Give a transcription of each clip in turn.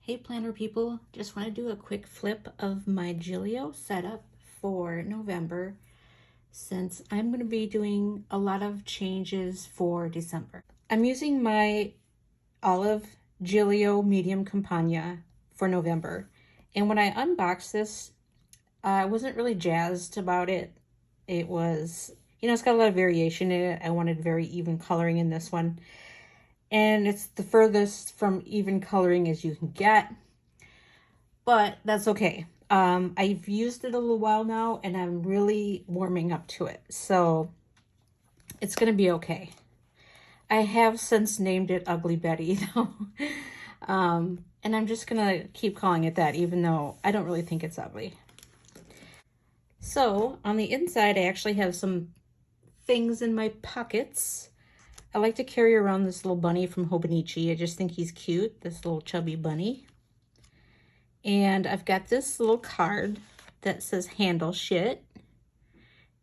Hey planner people, just want to do a quick flip of my Gillio setup for November since I'm going to be doing a lot of changes for December. I'm using my olive Gillio medium Compagna for November, and when I unboxed this, I wasn't really jazzed about it. It was, it's got a lot of variation in it. I wanted very even coloring in this one, and it's the furthest from even coloring as you can get. But that's okay. I've used it a little while now and I'm really warming up to it. So it's going to be okay. I have since named it Ugly Betty though. And I'm just going to keep calling it that even though I don't really think it's ugly. So on the inside, I actually have some things in my pockets. I like to carry around this little bunny from Hobonichi. I just think he's cute, this little chubby bunny. And I've got this little card that says handle shit.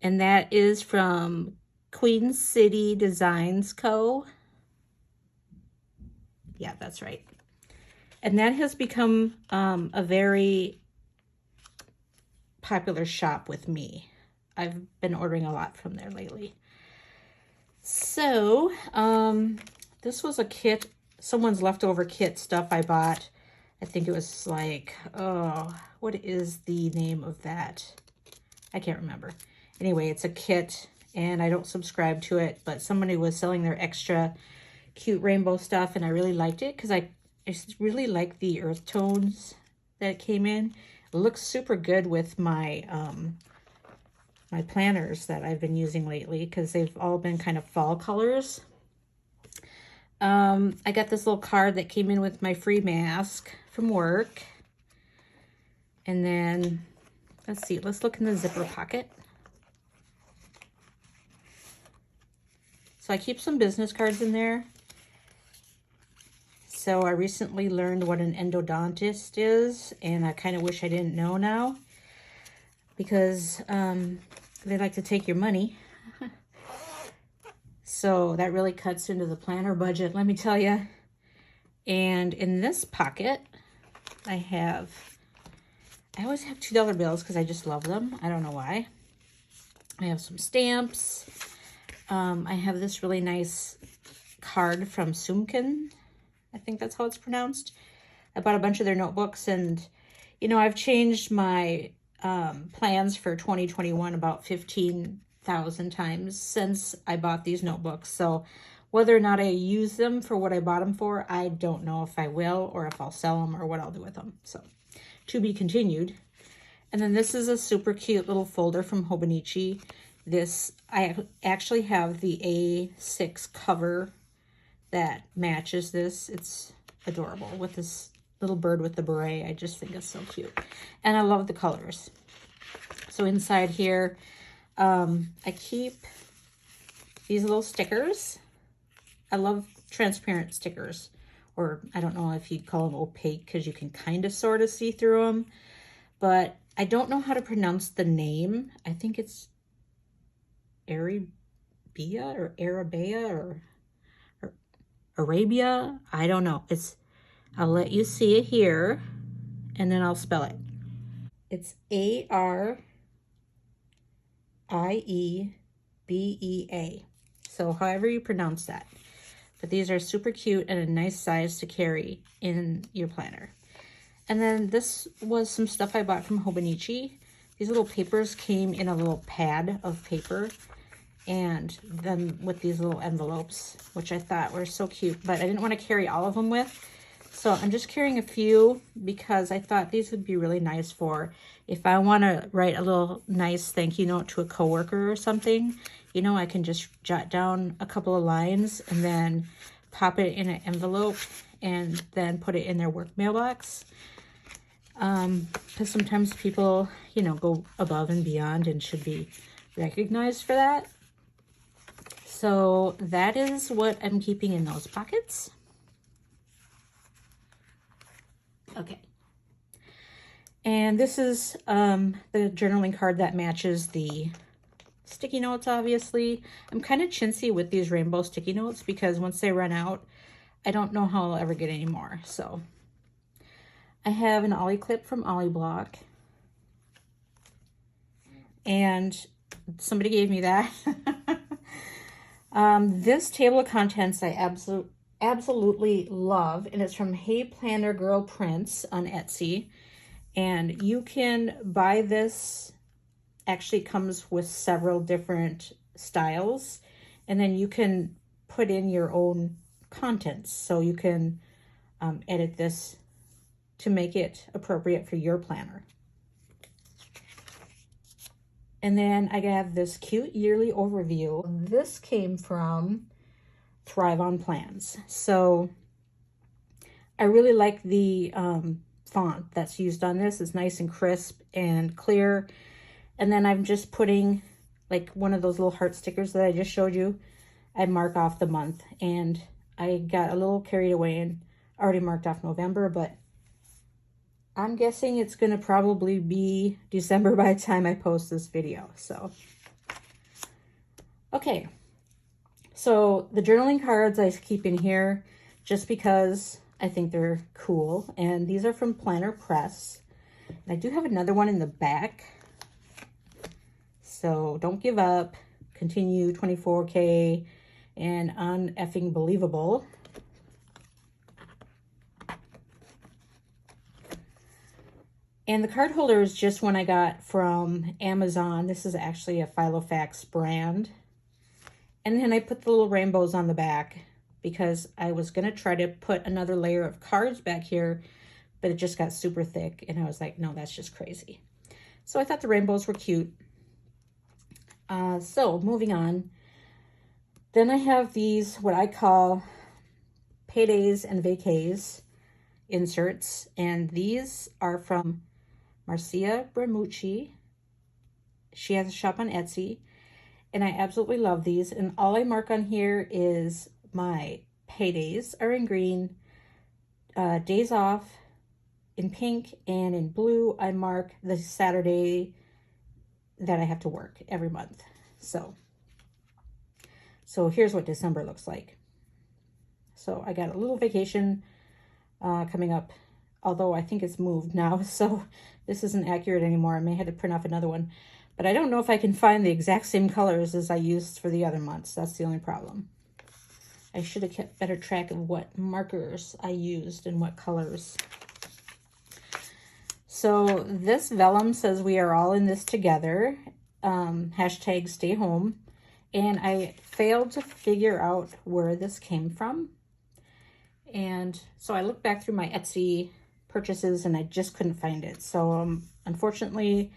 And that is from Queen City Designs Co. Yeah, that's right. And that has become a very popular shop with me. I've been ordering a lot from there lately. So, this was a kit, someone's leftover kit stuff I bought. I think it was like, oh, what is the name of that? I can't remember. Anyway, it's a kit and I don't subscribe to it, but somebody was selling their extra cute rainbow stuff and I really liked it because I just really like the earth tones that came in. It looks super good with my my planners that I've been using lately because they've all been kind of fall colors. I got this little card that came in with my free mask from work. And then, let's see, let's look in the zipper pocket. So I keep some business cards in there. So I recently learned what an endodontist is, and I kind of wish I didn't know now because they like to take your money. So that really cuts into the planner budget, let me tell you. And in this pocket, I always have $2 bills because I just love them. I don't know why. I have some stamps. I have this really nice card from Sumkin. I think that's how it's pronounced. I bought a bunch of their notebooks and, I've changed my plans for 2021 about 15,000 times since I bought these notebooks. So whether or not I use them for what I bought them for, I don't know if I will or if I'll sell them or what I'll do with them. So to be continued. And then this is a super cute little folder from Hobonichi. This, I actually have the A6 cover that matches this. It's adorable with this little bird with the beret. I just think it's so cute. And I love the colors. So inside here, I keep these little stickers. I love transparent stickers, or I don't know if you'd call them opaque because you can kind of sort of see through them, but I don't know how to pronounce the name. I think it's Arabia or Arabia or Arabia. I don't know. I'll let you see it here and then I'll spell it. It's Ariebea. So however you pronounce that. But these are super cute and a nice size to carry in your planner. And then this was some stuff I bought from Hobonichi. These little papers came in a little pad of paper and then with these little envelopes, which I thought were so cute, but I didn't want to carry all of them with. So I'm just carrying a few because I thought these would be really nice for if I want to write a little nice thank you note to a coworker or something. I can just jot down a couple of lines and then pop it in an envelope and then put it in their work mailbox. Because sometimes people, go above and beyond and should be recognized for that. So that is what I'm keeping in those pockets. Okay. And this is the journaling card that matches the sticky notes, obviously. I'm kind of chintzy with these rainbow sticky notes because once they run out, I don't know how I'll ever get any more. So I have an ollie clip from Ollie Block. And somebody gave me that. This table of contents I absolutely love, and it's from Hey Planner Girl Prints on Etsy. And you can buy this. Actually, it comes with several different styles, and then you can put in your own contents. So you can edit this to make it appropriate for your planner. And then I have this cute yearly overview. This came from Thrive on Plans. So I really like the font that's used on this. It's nice and crisp and clear. And then I'm just putting like one of those little heart stickers that I just showed you. I mark off the month, and I got a little carried away and already marked off November, but I'm guessing it's going to probably be December by the time I post this video. So, okay. So the journaling cards I keep in here just because I think they're cool. And these are from Planner Press. And I do have another one in the back. So don't give up. Continue 24K and uneffing believable. And the card holder is just one I got from Amazon. This is actually a Filofax brand. And then I put the little rainbows on the back because I was going to try to put another layer of cards back here, but it just got super thick. And I was like, no, that's just crazy. So I thought the rainbows were cute. So moving on. Then I have these, what I call paydays and vacays inserts. And these are from Marcia Bramucci. She has a shop on Etsy, and I absolutely love these. And all I mark on here is my paydays are in green, days off in pink, and in blue I mark the Saturday that I have to work every month. So here's what December looks like. So I got a little vacation coming up, although I think it's moved now, so this isn't accurate anymore. I may have to print off another one, but I don't know if I can find the exact same colors as I used for the other months. That's the only problem. I should have kept better track of what markers I used and what colors. So this vellum says we are all in this together, hashtag stay home. And I failed to figure out where this came from. And so I looked back through my Etsy purchases and I just couldn't find it. So unfortunately,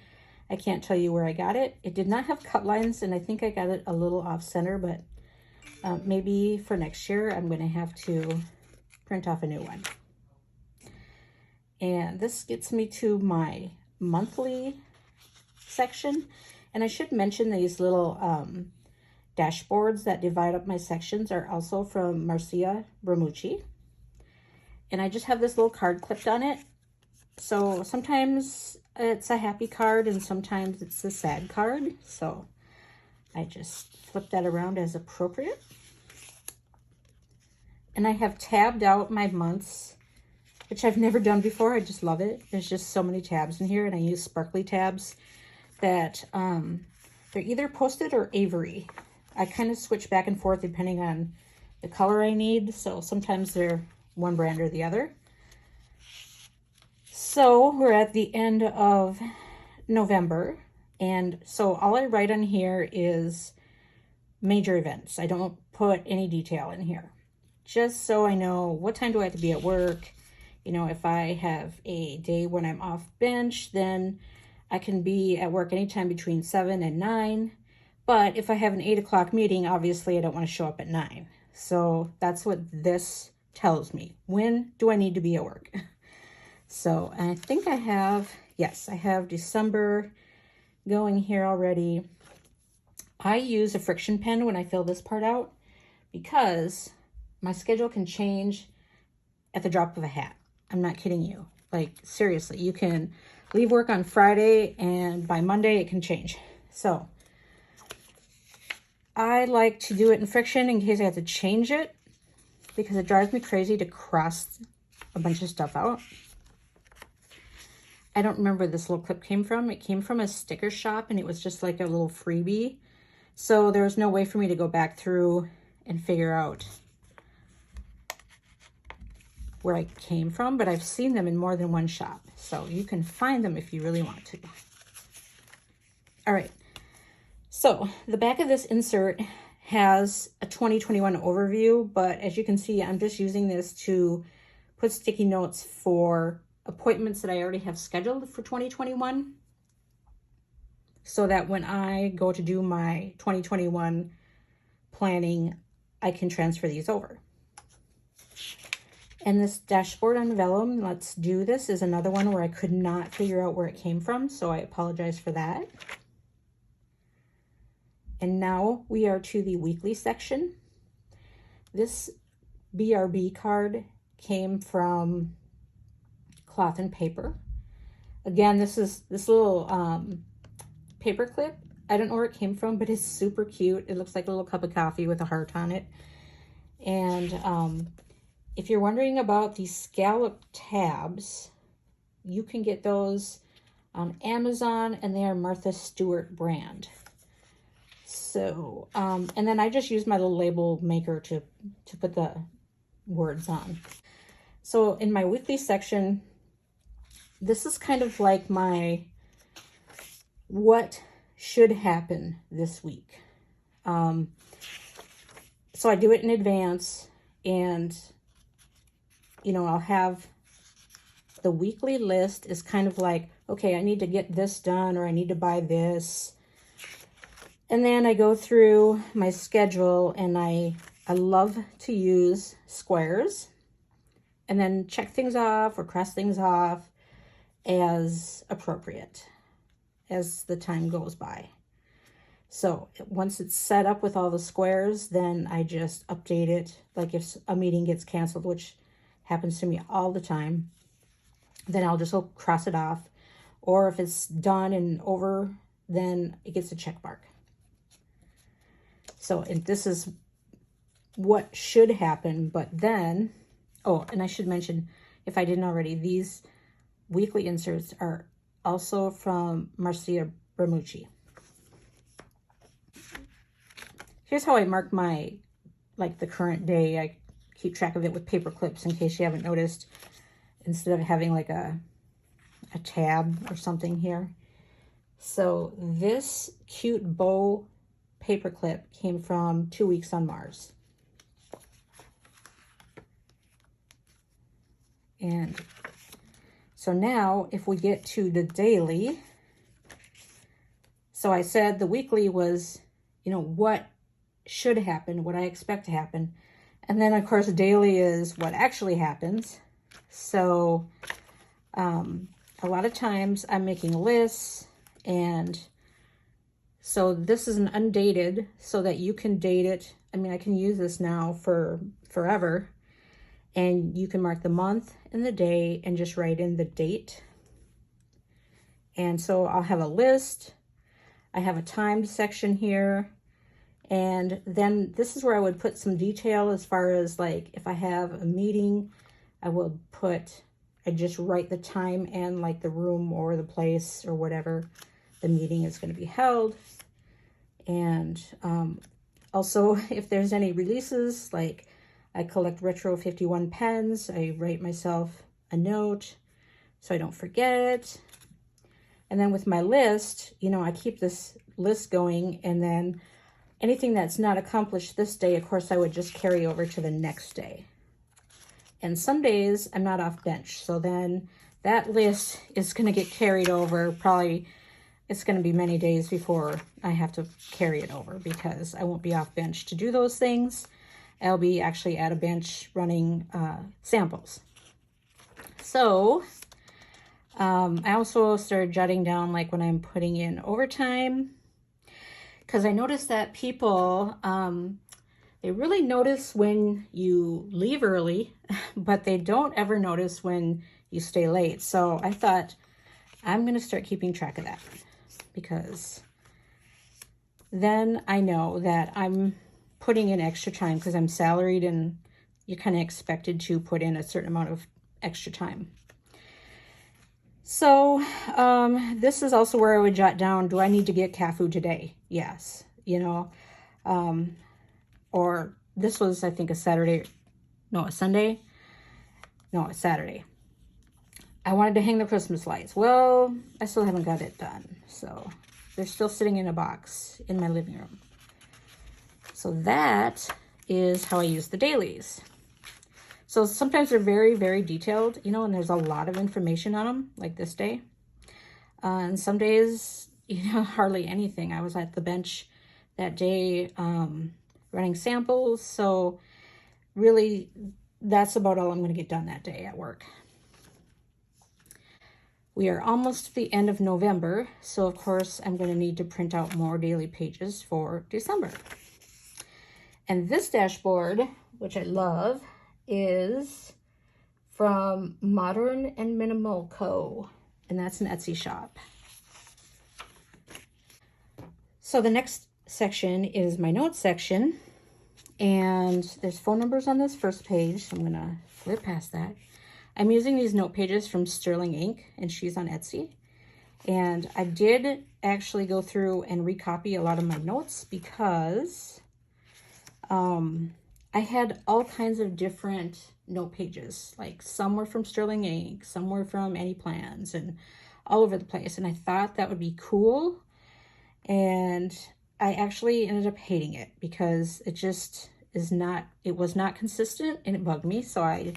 I can't tell you where I got it. It did not have cut lines, and I think I got it a little off center, but maybe for next year, I'm going to have to print off a new one. And this gets me to my monthly section. And I should mention these little dashboards that divide up my sections are also from Marcia Bramucci. And I just have this little card clipped on it. So sometimes it's a happy card and sometimes it's a sad card. So I just flip that around as appropriate. And I have tabbed out my months, which I've never done before. I just love it. There's just so many tabs in here, and I use sparkly tabs that they're either Post-it or Avery. I kind of switch back and forth depending on the color I need. So sometimes they're one brand or the other. So we're at the end of November. And so all I write on here is major events. I don't put any detail in here. Just so I know what time do I have to be at work. You know, if I have a day when I'm off bench, then I can be at work anytime between 7 and 9. But if I have an 8 o'clock meeting, obviously I don't want to show up at 9. So that's what this tells me. When do I need to be at work? So I think I have, yes, I have December going here already. I use a friction pen when I fill this part out because my schedule can change at the drop of a hat. I'm not kidding you. Like, seriously, you can leave work on Friday and by Monday it can change. So I like to do it in friction in case I have to change it because it drives me crazy to cross a bunch of stuff out. I don't remember where this little clip came from. It came from a sticker shop and it was just like a little freebie. So there was no way for me to go back through and figure out where I came from, but I've seen them in more than one shop. So you can find them if you really want to. All right. So the back of this insert has a 2021 overview, but as you can see, I'm just using this to put sticky notes for appointments that I already have scheduled for 2021, so that when I go to do my 2021 planning, I can transfer these over. And this dashboard on vellum, let's do this, is another one where I could not figure out where it came from, so I apologize for that. And now we are to the weekly section. This BRB card came from Cloth and Paper. Again, this little paper clip. I don't know where it came from, but it's super cute. It looks like a little cup of coffee with a heart on it. And if you're wondering about these scallop tabs, you can get those on Amazon, and they are Martha Stewart brand. So, and then I just use my little label maker to put the words on. So in my weekly section, this is kind of like my what should happen this week. So I do it in advance, and you know, I'll have the weekly list is kind of like, okay, I need to get this done, or I need to buy this. And then I go through my schedule, and I love to use squares and then check things off or cross things off as appropriate as the time goes by. So once it's set up with all the squares, then I just update it. Like if a meeting gets canceled, which happens to me all the time, then I'll just cross it off. Or if it's done and over, then it gets a check mark. So and this is what should happen, but then, oh, and I should mention, if I didn't already, these weekly inserts are also from Marcia Bramucci. Here's how I mark my, like the current day. I keep track of it with paper clips in case you haven't noticed, instead of having like a tab or something here. So this cute bow paper clip came from 2 Weeks on Mars. And so now if we get to the daily, so I said the weekly was, you know, what should happen, what I expect to happen. And then of course daily is what actually happens. So a lot of times I'm making lists, and so this is an undated so that you can date it. I mean, I can use this now for forever, and you can mark the month and the day and just write in the date. And so I'll have a list. I have a timed section here. And then this is where I would put some detail as far as like, if I have a meeting, I just write the time and like the room or the place or whatever the meeting is going to be held. And also if there's any releases, like I collect Retro 51 pens, I write myself a note so I don't forget. And then with my list, you know, I keep this list going, and then anything that's not accomplished this day, of course, I would just carry over to the next day. And some days I'm not off bench, so then that list is going to get carried over. Probably it's going to be many days before I have to carry it over, because I won't be off bench to do those things. I'll be actually at a bench running samples. So I also started jotting down like when I'm putting in overtime, because I noticed that people, they really notice when you leave early, but they don't ever notice when you stay late. So I thought I'm going to start keeping track of that, because then I know that I'm putting in extra time, because I'm salaried and you're kind of expected to put in a certain amount of extra time. So this is also where I would jot down, do I need to get cat food today? Yes, you know, or this was, I think, a Saturday, no, a Sunday, no, a Saturday. I wanted to hang the Christmas lights. Well, I still haven't got it done. So they're still sitting in a box in my living room. So that is how I use the dailies. So sometimes they're very, very detailed, you know, and there's a lot of information on them, like this day. And some days, you know, hardly anything. I was at the bench that day running samples. So really, that's about all I'm going to get done that day at work. We are almost to the end of November, so of course I'm going to need to print out more daily pages for December. And this dashboard, which I love, is from Modern and Minimal Co., and that's an Etsy shop. So the next section is my notes section, and there's phone numbers on this first page, so I'm going to flip past that. I'm using these note pages from Sterling Ink, and she's on Etsy. And I did actually go through and recopy a lot of my notes because I had all kinds of different note pages. Like some were from Sterling Ink, some were from Any Plans, and all over the place. And I thought that would be cool. And I actually ended up hating it because it just it was not consistent, and it bugged me. So I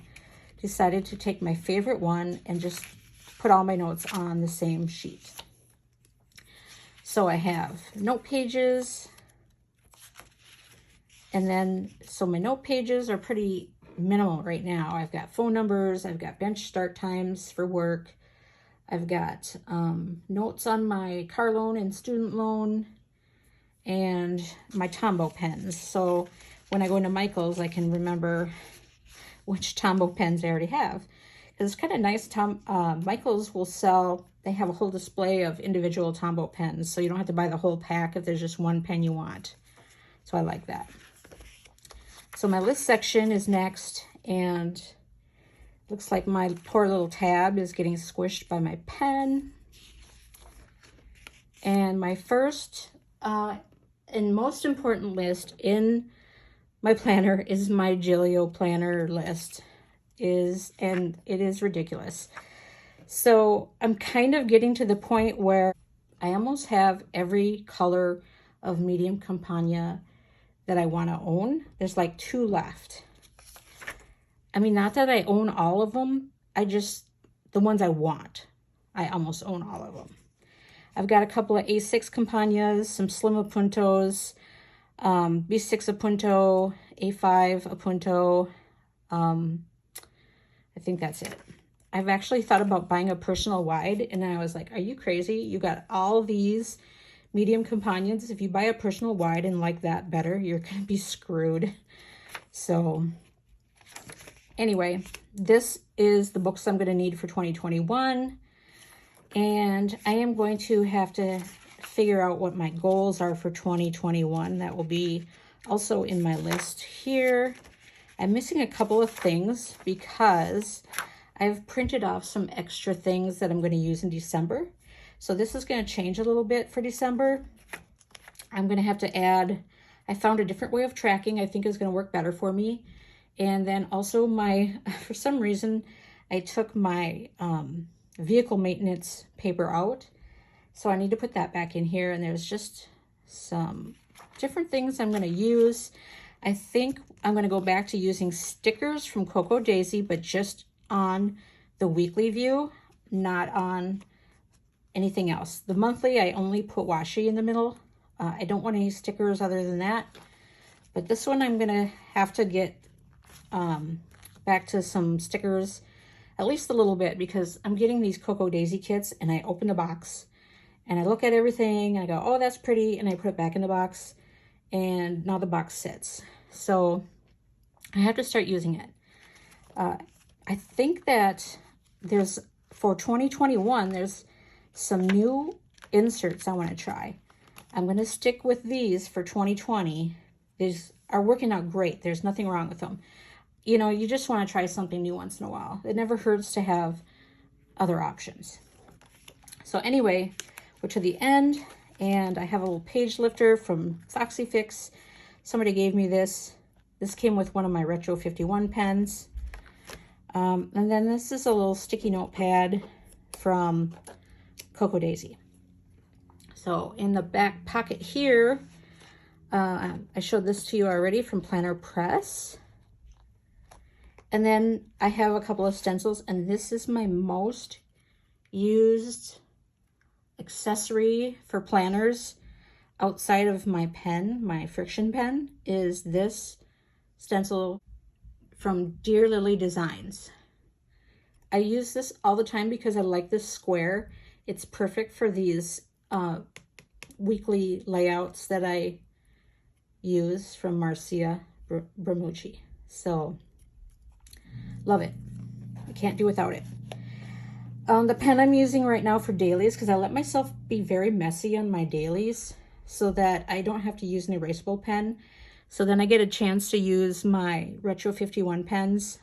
decided to take my favorite one and just put all my notes on the same sheet. So I have note pages, and then, so my note pages are pretty minimal right now. I've got phone numbers, I've got bench start times for work, I've got notes on my car loan and student loan, and my Tombow pens. So when I go into Michael's, I can remember which Tombow pens I already have. It's kind of nice. Michael's will sell, they have a whole display of individual Tombow pens, so you don't have to buy the whole pack if there's just one pen you want. So I like that. So my list section is next, and looks like my poor little tab is getting squished by my pen. And my first and most important list in my planner is my Gillio planner list, and it is ridiculous. So I'm kind of getting to the point where I almost have every color of medium Compagna that I want to own. There's like 2 left. I mean, not that I own all of them. The ones I want, I almost own all of them. I've got a couple of A6 Compagnas, some Slim Apuntos, B6 Apunto, A5 Apunto. I think that's it. I've actually thought about buying a personal wide, and I was like, are you crazy? You got all these medium Compagnas. If you buy a personal wide and like that better, you're going to be screwed. So anyway, this is the books I'm going to need for 2021. And I am going to have to figure out what my goals are for 2021. That will be also in my list here. I'm missing a couple of things because I've printed off some extra things that I'm going to use in December. So this is going to change a little bit for December. I'm going to have to add, I found a different way of tracking I think is going to work better for me. And then also for some reason, I took my vehicle maintenance paper out. So I need to put that back in here. And there's just some different things I'm going to use. I think I'm going to go back to using stickers from Cocoa Daisy, but just on the weekly view, not on anything else. The monthly, I only put washi in the middle. I don't want any stickers other than that. But this one, I'm going to have to get back to some stickers, at least a little bit, because I'm getting these Cocoa Daisy kits, and I open the box, and I look at everything, and I go, oh, that's pretty, and I put it back in the box, and now the box sits. So I have to start using it. I think that for 2021, there's some new inserts I want to try. I'm going to stick with these for 2020. These are working out great. There's nothing wrong with them. You just want to try something new once in a while. It never hurts to have other options. So anyway, we're to the end, and I have a little page lifter from Foxy Fix. Somebody gave me this. This came with one of my Retro 51 pens. And then this is a little sticky notepad from Cocoa Daisy. So in the back pocket here, I showed this to you already from Planner Press. And then I have a couple of stencils, and this is my most used accessory for planners outside of my pen, my friction pen, is this stencil from Dear Lily Designs. I use this all the time because I like this square. It's perfect for these weekly layouts that I use from Marcia Bramucci. So, love it. I can't do without it. The pen I'm using right now for dailies, because I let myself be very messy on my dailies so that I don't have to use an erasable pen. So then I get a chance to use my Retro 51 pens,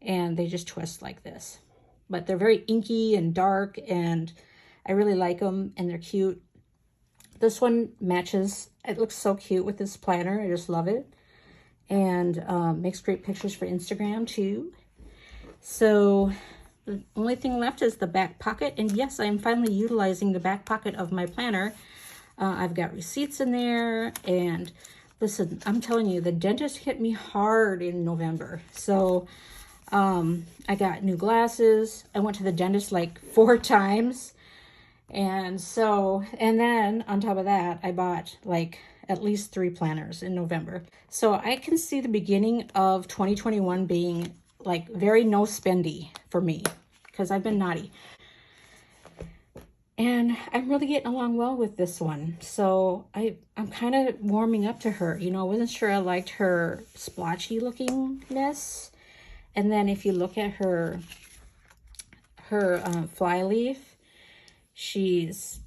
and they just twist like this. But they're very inky and dark, and I really like them, and they're cute. This one matches. It looks so cute with this planner. I just love it. And makes great pictures for Instagram too. So the only thing left is the back pocket. And yes, I am finally utilizing the back pocket of my planner. I've got receipts in there. And listen, I'm telling you, the dentist hit me hard in November. So I got new glasses. I went to the dentist like 4 times. And then on top of that, I bought like at least 3 planners in November. So I can see the beginning of 2021 being like very no spendy for me because I've been naughty. And I'm really getting along well with this one. So I'm kind of warming up to her. You know, I wasn't sure I liked her splotchy lookingness. And then if you look at her fly leaf, she's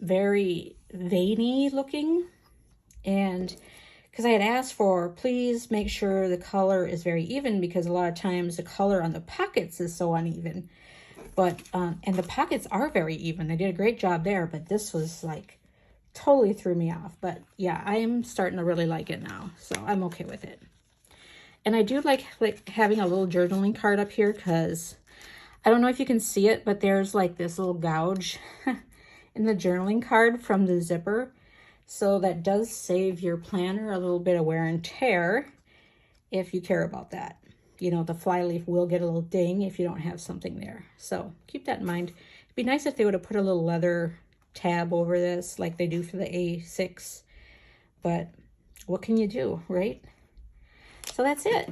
very veiny looking. And because I had asked for, please make sure the color is very even, because a lot of times the color on the pockets is so uneven. But, and the pockets are very even. They did a great job there, but this was like, totally threw me off. But yeah, I am starting to really like it now. So I'm okay with it. And I do like having a little journaling card up here, because I don't know if you can see it, but there's like this little gouge in the journaling card from the zipper. So that does save your planner a little bit of wear and tear if you care about that. You know, the fly leaf will get a little ding if you don't have something there. So keep that in mind. It'd be nice if they would have put a little leather tab over this like they do for the A6. But what can you do, right? So that's it.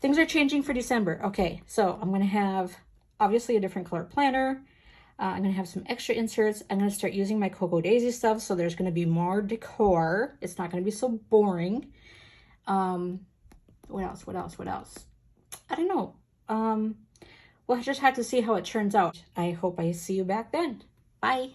Things are changing for December. Okay, so I'm going to have obviously a different color planner. I'm going to have some extra inserts. I'm going to start using my Cocoa Daisy stuff, so there's going to be more decor. It's not going to be so boring. What else? I don't know. We'll just have to see how it turns out. I hope I see you back then. Bye.